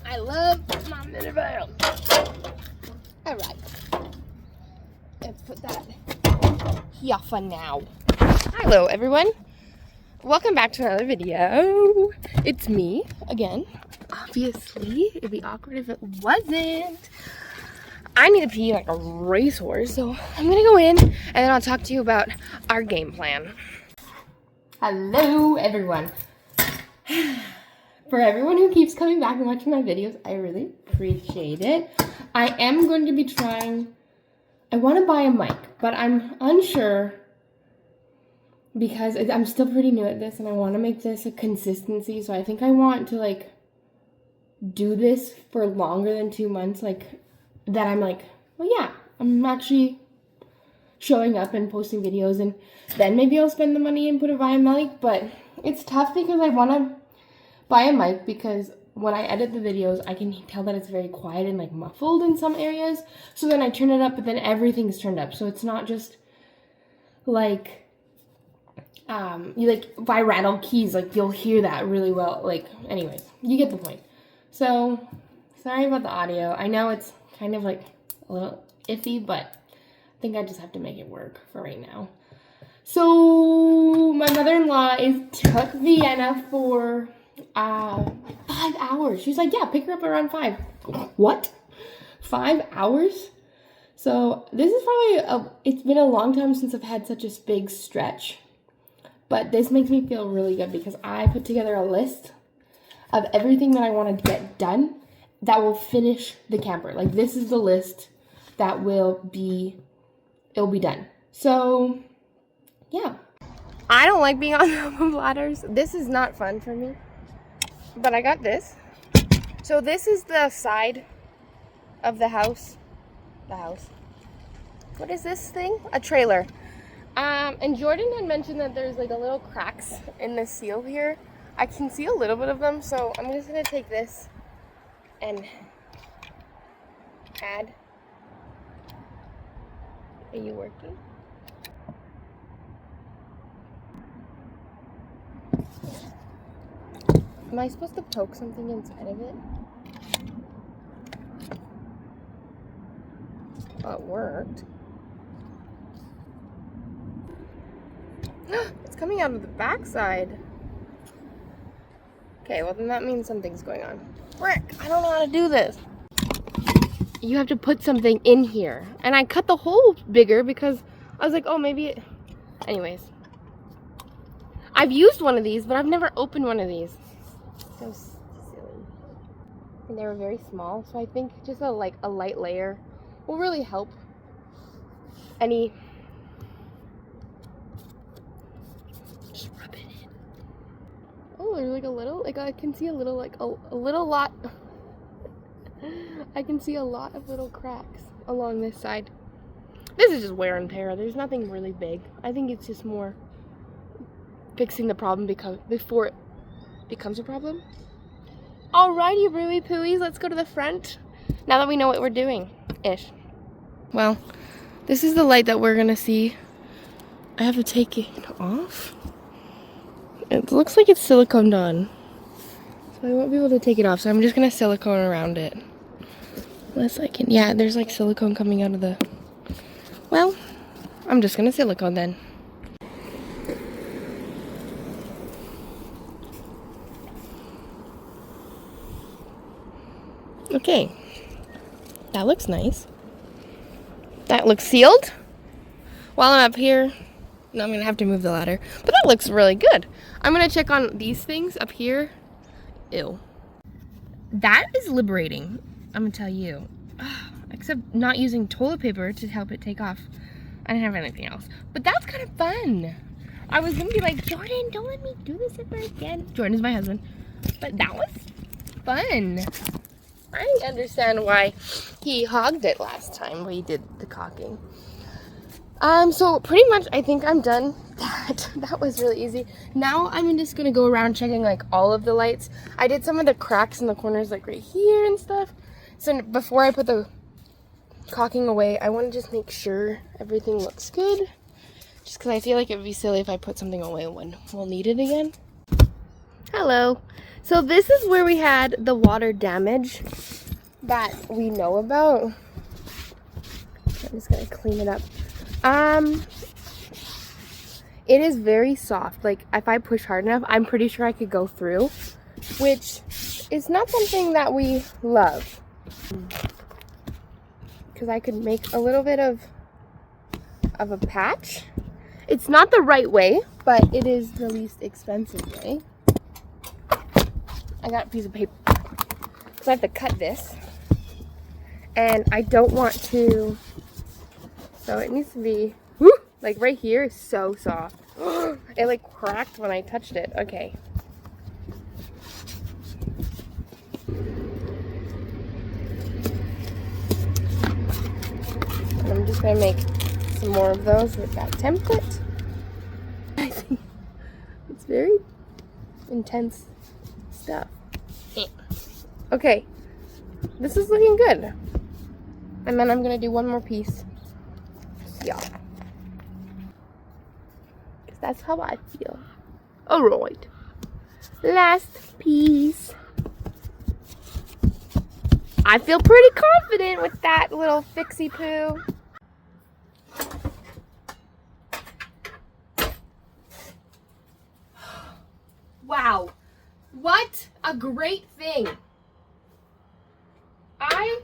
I love my minivan. All right, let's put that here for now. Hello, everyone. Welcome back to another video. It's me again. Obviously, it'd be awkward if it wasn't. I need to pee like a racehorse, so I'm gonna go in and then I'll talk to you about our game plan. Hello, everyone. For everyone who keeps coming back and watching my videos, I really appreciate it. I am going to be trying, I want to buy a mic, but I'm unsure because I'm still pretty new at this and I want to make this a consistency. So I think I want to like do this for longer than 2 months. Like that I'm like, well, yeah, I'm actually showing up and posting videos, and then maybe I'll spend the money and buy a mic. But it's tough because I want to buy a mic because when I edit the videos, I can tell that it's very quiet and like muffled in some areas. So then I turn it up, but then everything's turned up. So it's not just like, if I rattle keys, like you'll hear that really well. Like, anyways, you get the point. So sorry about the audio. I know it's kind of like a little iffy, but I think I just have to make it work for right now. So my mother-in-law took Vienna for 5 hours. She's like, yeah, pick her up around 5. What? 5 hours? So this is probably it's been a long time since I've had such a big stretch, but this makes me feel really good because I put together a list of everything that I want to get done that will finish the camper. Like this is the list that it'll be done. So yeah, I don't like being on top of ladders. This is not fun for me. But I got this. So this is the side of the house. What is this thing? A trailer. And Jordan had mentioned that there's like a little cracks in the seal here. I can see a little bit of them, so I'm just gonna take this and add. Are you working? Am I supposed to poke something inside of it? Oh, it worked. It's coming out of the backside. Okay, well then that means something's going on. Frick, I don't know how to do this. You have to put something in here. And I cut the hole bigger because I was like, oh, maybe it... Anyways. I've used one of these, but I've never opened one of these. So silly. And they were very small, so I think just a light layer will really help any. Just rub it in. Oh, there's like a little, like I can see a little, like a little lot. I can see a lot of little cracks along this side. This is just wear and tear. There's nothing really big. I think it's just more fixing the problem before it becomes a problem. Alrighty, Ruby Pooies, let's go to the front. Now that we know what we're doing, ish. Well, this is the light that we're gonna see. I have to take it off. It looks like it's siliconed on, so I won't be able to take it off. So I'm just gonna silicone around it. Unless I can, yeah, there's like silicone coming out of the. Well, I'm just gonna silicone then. Okay, that looks nice. That looks sealed. While I'm up here, no, I'm gonna have to move the ladder, but that looks really good. I'm gonna check on these things up here. Ew. That is liberating, I'm gonna tell you. Except not using toilet paper to help it take off. I didn't have anything else, but that's kind of fun. I was gonna be like, Jordan, don't let me do this ever again. Jordan is my husband, but that was fun. I understand why he hogged it last time we did the caulking. So pretty much I think I'm done. That was really easy. Now I'm just gonna go around checking like all of the lights. I did some of the cracks in the corners like right here and stuff. So before I put the caulking away, I want to just make sure everything looks good. Just because I feel like it would be silly if I put something away when we'll need it again. Hello. So this is where we had the water damage that we know about. I'm just gonna clean it up. It is very soft. Like if I push hard enough, I'm pretty sure I could go through, which is not something that we love. Because I could make a little bit of a patch. It's not the right way, but it is the least expensive way. I got a piece of paper because I have to cut this, and I don't want to, so it needs to be, like right here is so soft. It like cracked when I touched it. Okay. And I'm just gonna make some more of those with that template. I think it's very intense stuff. Okay, this is looking good. And then I'm gonna do one more piece. Yeah. Because that's how I feel. Alright. Last piece. I feel pretty confident with that little fixie poo. Wow. What a great thing. I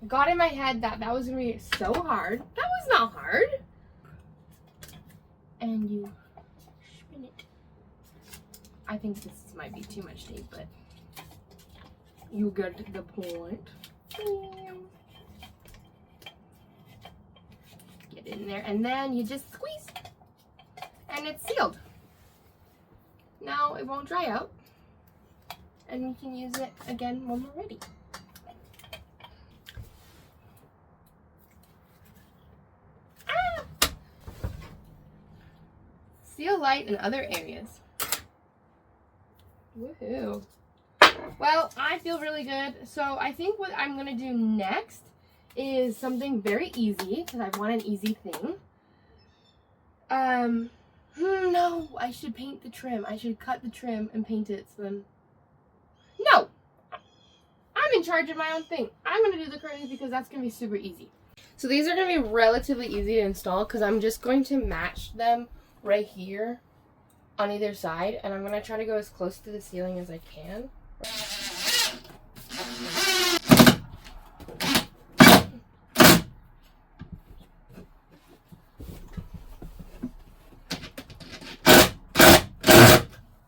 got in my head that that was going to be so hard. That was not hard. And you spin it. I think this might be too much tape, but you get the point. Get in there, and then you just squeeze, and it's sealed. Now it won't dry out, and we can use it again when we're ready. Seal light in other areas. Woohoo. Well, I feel really good. So I think what I'm going to do next is something very easy, because I want an easy thing. No, I should paint the trim. I should cut the trim and paint it. So then, no, I'm in charge of my own thing. I'm going to do the curtains because that's going to be super easy. So these are going to be relatively easy to install because I'm just going to match them right here on either side, and I'm going to try to go as close to the ceiling as I can.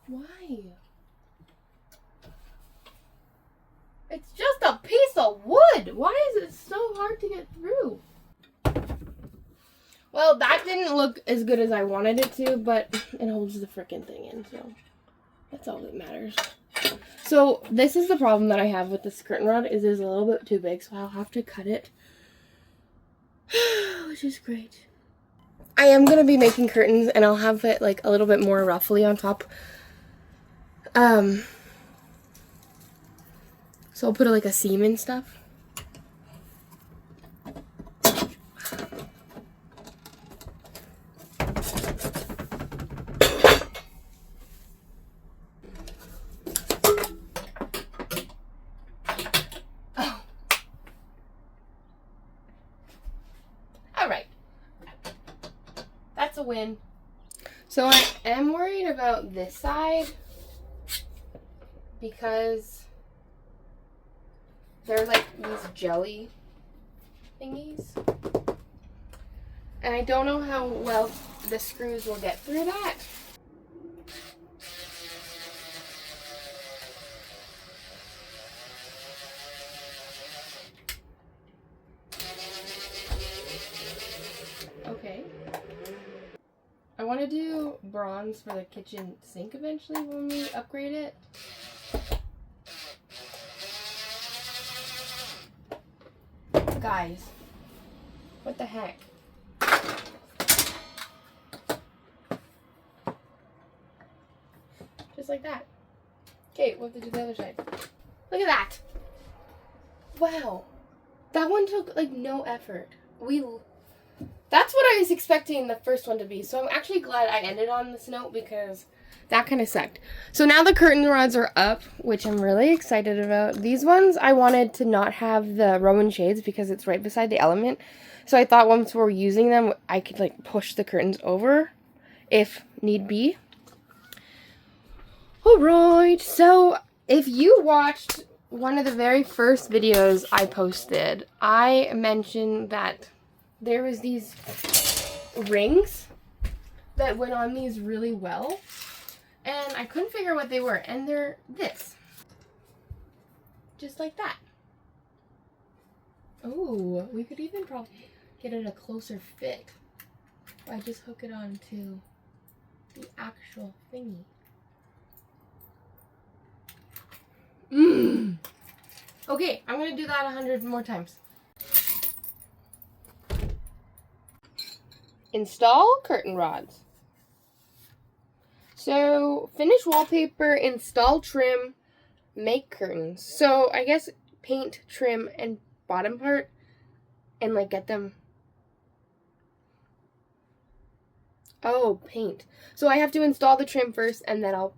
Why? It's just a piece of wood. Why is it so hard to get through? Well, that didn't look as good as I wanted it to, but it holds the frickin' thing in, so that's all that matters. So this is the problem that I have with this curtain rod, is it's a little bit too big, so I'll have to cut it, which is great. I am going to be making curtains, and I'll have it like a little bit more ruffly on top. So I'll put like a seam and stuff. Oh. All right. That's a win. So I am worried about this side because they're like these jelly thingies, and I don't know how well the screws will get through that. Okay. I want to do bronze for the kitchen sink eventually when we upgrade it. Guys, what the heck? Just like that. Okay, we'll have to do the other side. Look at that. Wow. That one took like no effort. That's what I was expecting the first one to be. So I'm actually glad I ended on this note because that kind of sucked. So now the curtain rods are up, which I'm really excited about. These ones I wanted to not have the Roman shades because it's right beside the element. So I thought once we're using them, I could like push the curtains over if need be. Alright, so if you watched one of the very first videos I posted, I mentioned that there was these rings that went on these really well, and I couldn't figure what they were, and they're this. Just like that. Oh, we could even probably get it a closer fit if I just hook it on to the actual thingy. Okay, I'm gonna do that 100 more times. Install curtain rods. So, finish wallpaper, install trim, make curtains. So, I guess paint, trim, and bottom part, and like get them. Oh, paint. So, I have to install the trim first, and then I'll.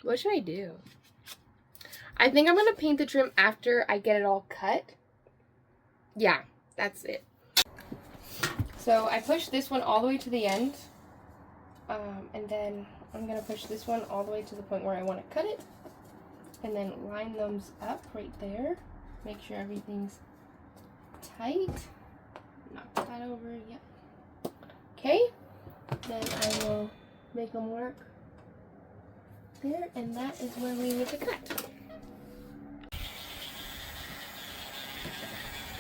What should I do? I think I'm gonna paint the trim after I get it all cut. Yeah, that's it. So I pushed this one all the way to the end, and then I'm going to push this one all the way to the point where I want to cut it, and then line those up right there. Make sure everything's tight. Knock that over, yep. Okay, then I will make them work there, and that is where we need to cut.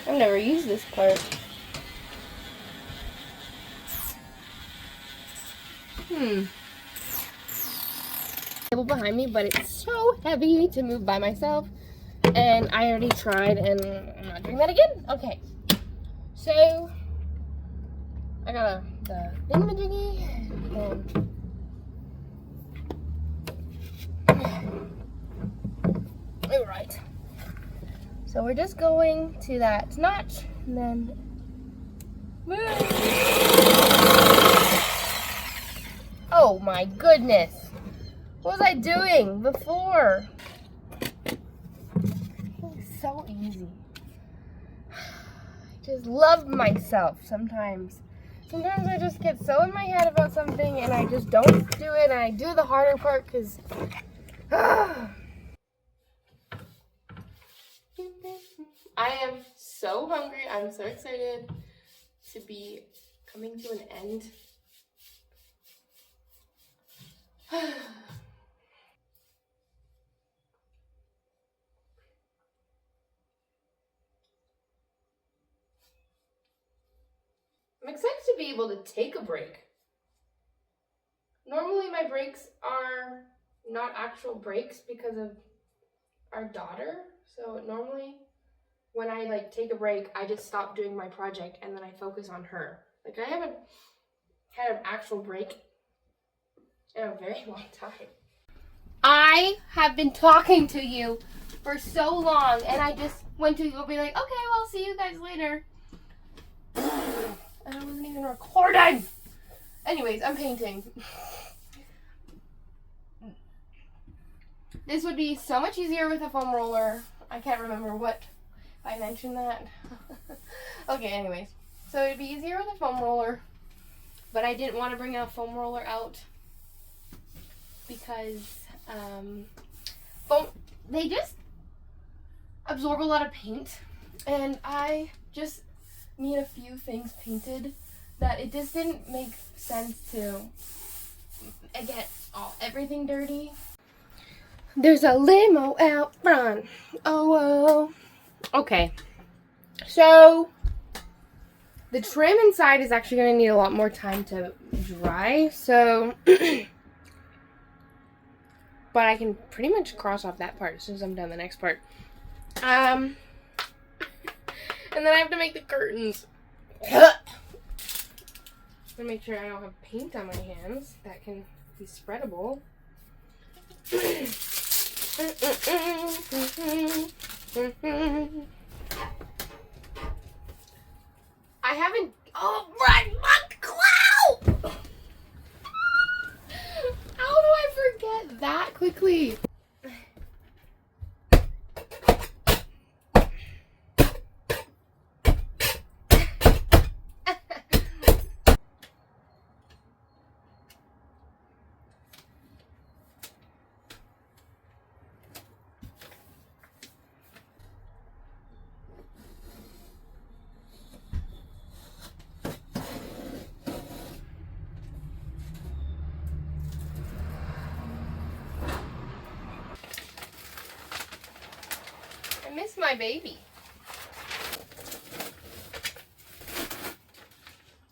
I've never used this part. Table behind me, but it's so heavy to move by myself, and I already tried, and I'm not doing that again. Okay, so I got the thingamajiggy, and all right. So we're just going to that notch, and then oh my goodness. What was I doing before? It's so easy. I just love myself sometimes. Sometimes I just get so in my head about something and I just don't do it, and I do the harder part because I am so hungry. I'm so excited to be coming to an end. I'm excited to be able to take a break. Normally my breaks are not actual breaks because of our daughter. So normally when I like take a break, I just stop doing my project and then I focus on her. Like I haven't had an actual break in a very long time. I have been talking to you for so long, and I just went to go be like, okay, well, see you guys later. And I wasn't even recording. Anyways, I'm painting. This would be so much easier with a foam roller. I can't remember what I mentioned that. Okay, anyways. So it'd be easier with a foam roller, but I didn't want to bring a foam roller out because they just absorb a lot of paint, and I just need a few things painted that it just didn't make sense to get everything dirty. There's a limo out front. Oh, okay. So the trim inside is actually going to need a lot more time to dry, so but I can pretty much cross off that part as soon as I'm done the next part. And then I have to make the curtains. I'm gonna make sure I don't have paint on my hands that can be spreadable. I haven't. Oh, right, look, Clow! How do I forget that quickly? I miss my baby.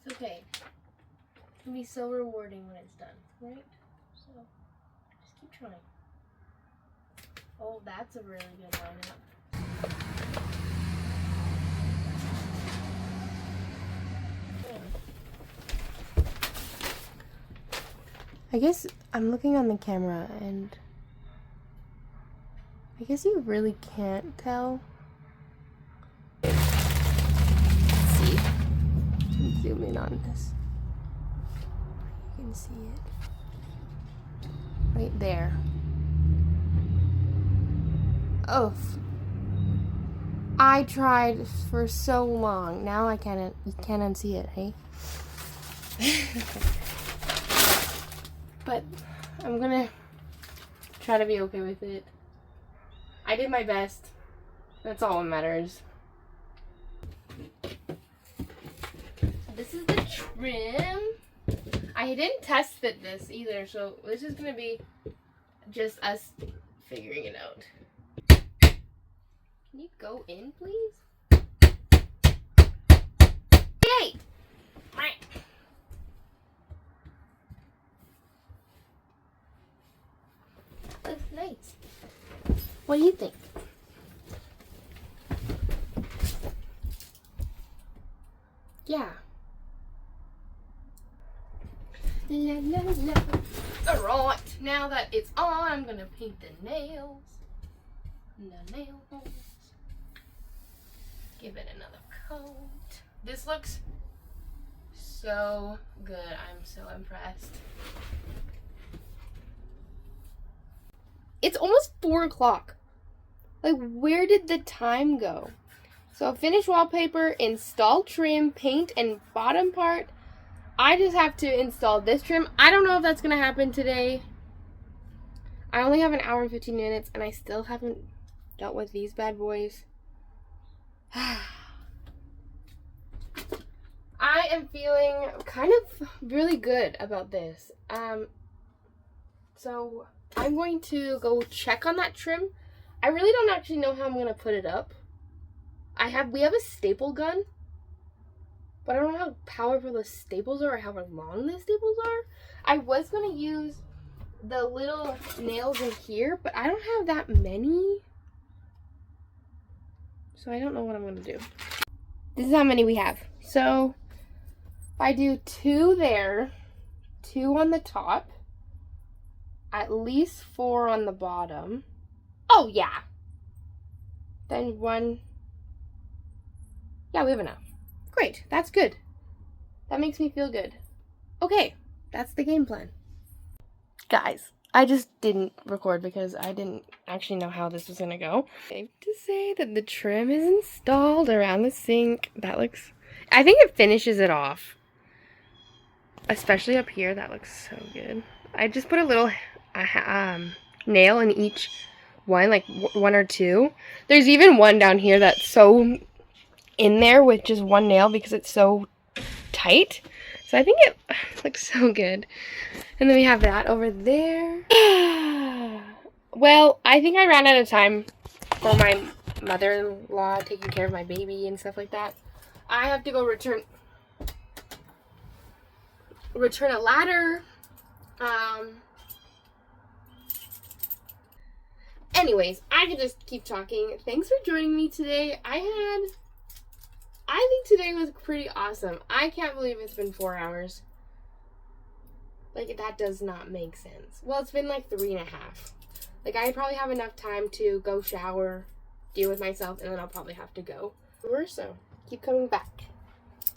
It's okay. It can be so rewarding when it's done, right? So, just keep trying. Oh, that's a really good lineup. I guess I'm looking on the camera and I guess you really can't tell. Let's see. Let me zoom in on this. You can see it. Right there. Oh. I tried for so long. Now I can't, you can't unsee it, hey? But I'm gonna try to be okay with it. I did my best. That's all that matters. This is the trim. I didn't test fit this either, so this is gonna be just us figuring it out. Can you go in, please? Yay! Looks nice. What do you think? Yeah. La la la. Alright, now that it's on, I'm gonna paint the nails. The nails. Give it another coat. This looks so good. I'm so impressed. It's almost 4 o'clock. Like, where did the time go? So, finish wallpaper, install trim, paint, and bottom part. I just have to install this trim. I don't know if that's going to happen today. I only have an hour and 15 minutes, and I still haven't dealt with these bad boys. I am feeling kind of really good about this. So I'm going to go check on that trim. I really don't actually know how I'm going to put it up. We have a staple gun, but I don't know how powerful the staples are or how long the staples are. I was going to use the little nails in here, but I don't have that many. So I don't know what I'm going to do. This is how many we have. So if I do 2 there, 2 on the top, at least 4 on the bottom. Oh, yeah. Then 1. Yeah, we have enough. Great. That's good. That makes me feel good. Okay. That's the game plan. Guys, I just didn't record because I didn't actually know how this was going to go. I have to say that the trim is installed around the sink. That looks... I think it finishes it off. Especially up here. That looks so good. I just put a little nail in each one, like 1 or 2. There's even one down here that's so in there with just 1 nail because it's so tight. So I think it looks so good. And then we have that over there. Well, I think I ran out of time for my mother-in-law taking care of my baby and stuff like that. I have to go return a ladder. Anyways, I can just keep talking. Thanks for joining me today. I think today was pretty awesome. I can't believe it's been 4 hours. Like, that does not make sense. Well, it's been like 3.5. Like, I probably have enough time to go shower, deal with myself, and then I'll probably have to go. So keep coming back.